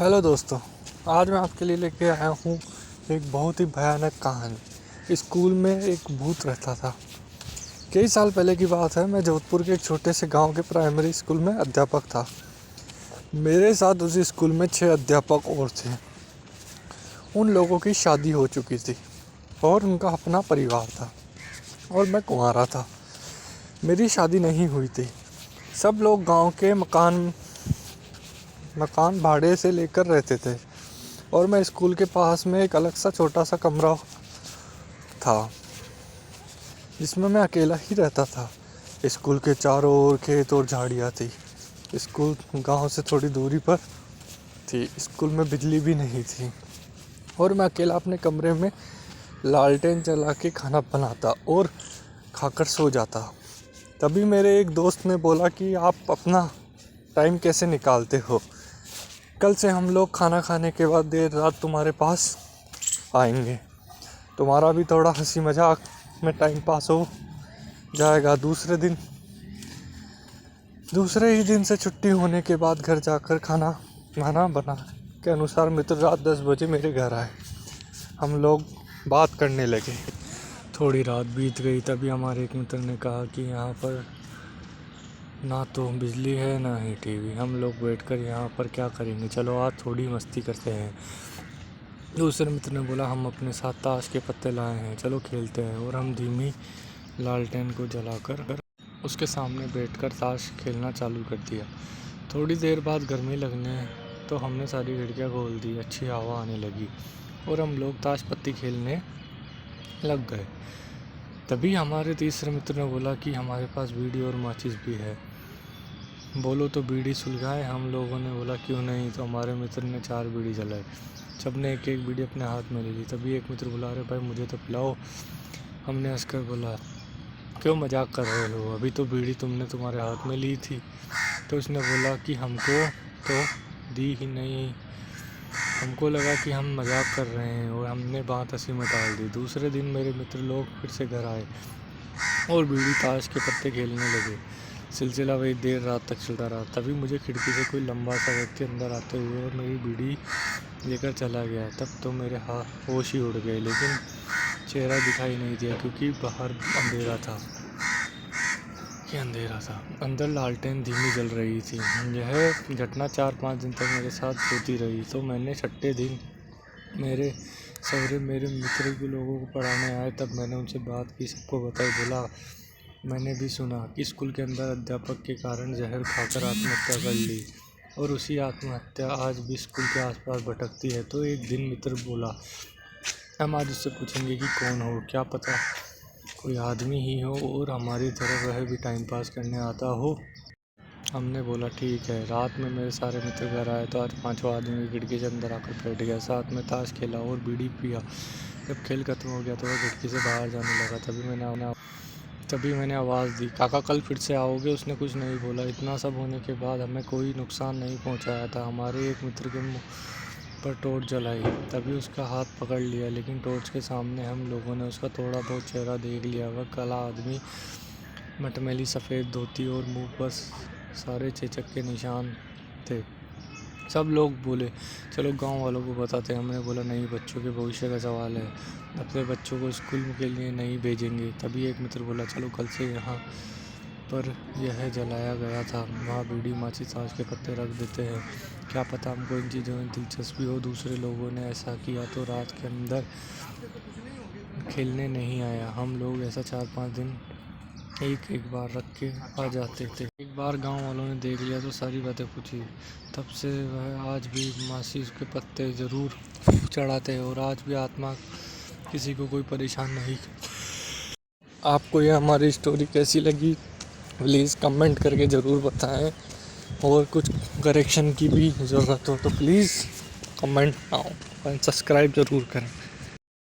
Hello दोस्तों, आज मैं आपके लिए लेके आया हूँ एक बहुत ही भयानक कहानी। स्कूल में एक भूत रहता था। कई साल पहले की बात है। मैं जोधपुर के एक छोटे से गांव के प्राइमरी स्कूल में अध्यापक था। मेरे साथ उसी स्कूल में 6 अध्यापक और थे। उन लोगों की शादी हो चुकी थी और उनका अपना परिवार था और मैं कुंवारा था। मेरी शादी नहीं हुई थी। सब लोग गांव के मकान भाड़े से लेकर रहते थे और मैं स्कूल के पास में एक अलग सा छोटा सा कमरा था जिसमें मैं अकेला ही रहता था। स्कूल के चारों ओर खेत और झाड़ियाँ थी। स्कूल गांव से थोड़ी दूरी पर थी। स्कूल में बिजली भी नहीं थी और मैं अकेला अपने कमरे में लालटेन जला के खाना बनाता और खाकर सो जाता। तभी मेरे एक दोस्त ने बोला कि आप अपना टाइम कैसे निकालते हो? कल से हम लोग खाना खाने के बाद देर रात तुम्हारे पास आएंगे। तुम्हारा भी थोड़ा हंसी मजाक में टाइम पास हो जाएगा। दूसरे ही दिन से छुट्टी होने के बाद घर जाकर खाना बना के अनुसार मित्र रात 10 बजे मेरे घर आए। हम लोग बात करने लगे। थोड़ी रात बीत गई, तभी हमारे एक मित्र ने कहा कि यहाँ पर ना तो बिजली है ना ही टीवी। हम लोग बैठकर यहाँ पर क्या करेंगे, चलो आज थोड़ी मस्ती करते हैं। दूसरे मित्र ने बोला हम अपने साथ ताश के पत्ते लाए हैं, चलो खेलते हैं। और हम धीमी लालटेन को जलाकर उसके सामने बैठकर ताश खेलना चालू कर दिया। थोड़ी देर बाद गर्मी लगने तो हमने सारी खिड़कियाँ खोल दी। अच्छी हवा आने लगी और हम लोग ताश पत्ती खेलने लग गए। तभी हमारे तीसरे मित्र ने बोला कि हमारे पास बीड़ी और माचिस भी है, बोलो तो बीड़ी सुलगाएं। हम लोगों ने बोला क्यों नहीं। तो हमारे मित्र ने 4 बीड़ी जलाई। सबने एक एक बीड़ी अपने हाथ में ले ली। तभी एक मित्र बोला अरे भाई मुझे तो पिलाओ। हमने हंसकर बोला क्यों मजाक कर रहे हो, अभी तो बीड़ी तुमने तुम्हारे हाथ में ली थी। तो उसने बोला कि हमको तो दी ही नहीं। हमको लगा कि हम मजाक कर रहे हैं और हमने बात हंसी में टाल दी। दूसरे दिन मेरे मित्र लोग फिर से घर आए और बीड़ी ताश के पत्ते खेलने लगे। सिलसिला वही देर रात तक चलता रहा। तभी मुझे खिड़की से कोई लंबा सा व्यक्ति अंदर आते हुए और मेरी बीड़ी लेकर चला गया। तब तो मेरे होश ही उड़ गए, लेकिन चेहरा दिखाई नहीं दिया क्योंकि बाहर अंधेरा था। अंदर लालटेन धीमी जल रही थी। यह घटना 4-5 दिन तक मेरे साथ होती रही। तो मैंने 6ठे दिन मेरे सवेरे मेरे मित्र के लोगों को पढ़ाने आए। तब मैंने उनसे बात की, सबको बताई। बोला मैंने भी सुना कि स्कूल के अंदर अध्यापक के कारण जहर खाकर आत्महत्या कर ली और उसी आत्महत्या आज भी स्कूल के आसपास भटकती है। तो एक दिन मित्र बोला हम आज उससे पूछेंगे कि कौन हो, क्या पता कोई आदमी ही हो और हमारी तरह वह भी टाइम पास करने आता हो। हमने बोला ठीक है। रात में मेरे सारे मित्र घर आए तो आज 5वां आदमी खिड़की से अंदर आकर बैठ गया। साथ में ताश खेला और बीड़ी पिया। जब खेल खत्म हो गया तो वह खिड़की से बाहर जाने लगा। तभी मैंने आवाज़ दी काका कल फिर से आओगे? उसने कुछ नहीं बोला। इतना सब होने के बाद हमें कोई नुकसान नहीं पहुंचाया था। हमारे एक मित्र के मुंह पर टॉर्च जलाई, तभी उसका हाथ पकड़ लिया, लेकिन टॉर्च के सामने हम लोगों ने उसका थोड़ा बहुत चेहरा देख लिया। वह काला आदमी, मटमैली सफ़ेद धोती और मुंह पर सारे चेचक के निशान थे। सब लोग बोले चलो गांव वालों को बताते हैं। हमने बोला नहीं, बच्चों के भविष्य का सवाल है, अपने बच्चों को स्कूल के लिए नहीं भेजेंगे। तभी एक मित्र बोला चलो कल से यहाँ पर यह जलाया गया था वहाँ बीड़ी माचिस ताश के पत्ते रख देते हैं, क्या पता हमको इन चीज़ों में दिलचस्पी हो। दूसरे लोगों ने ऐसा किया तो रात के अंदर खेलने नहीं आया। हम लोग ऐसा 4-5 दिन एक बार रख के आ जाते थे। एक बार गांव वालों ने देख लिया तो सारी बातें पूछी। तब से वह आज भी माचिस के पत्ते ज़रूर चढ़ाते हैं और आज भी आत्मा किसी को कोई परेशान नहीं। आपको यह हमारी स्टोरी कैसी लगी प्लीज़ कमेंट करके ज़रूर बताएं, और कुछ करेक्शन की भी ज़रूरत हो तो प्लीज़ कमेंट और सब्सक्राइब ज़रूर करें।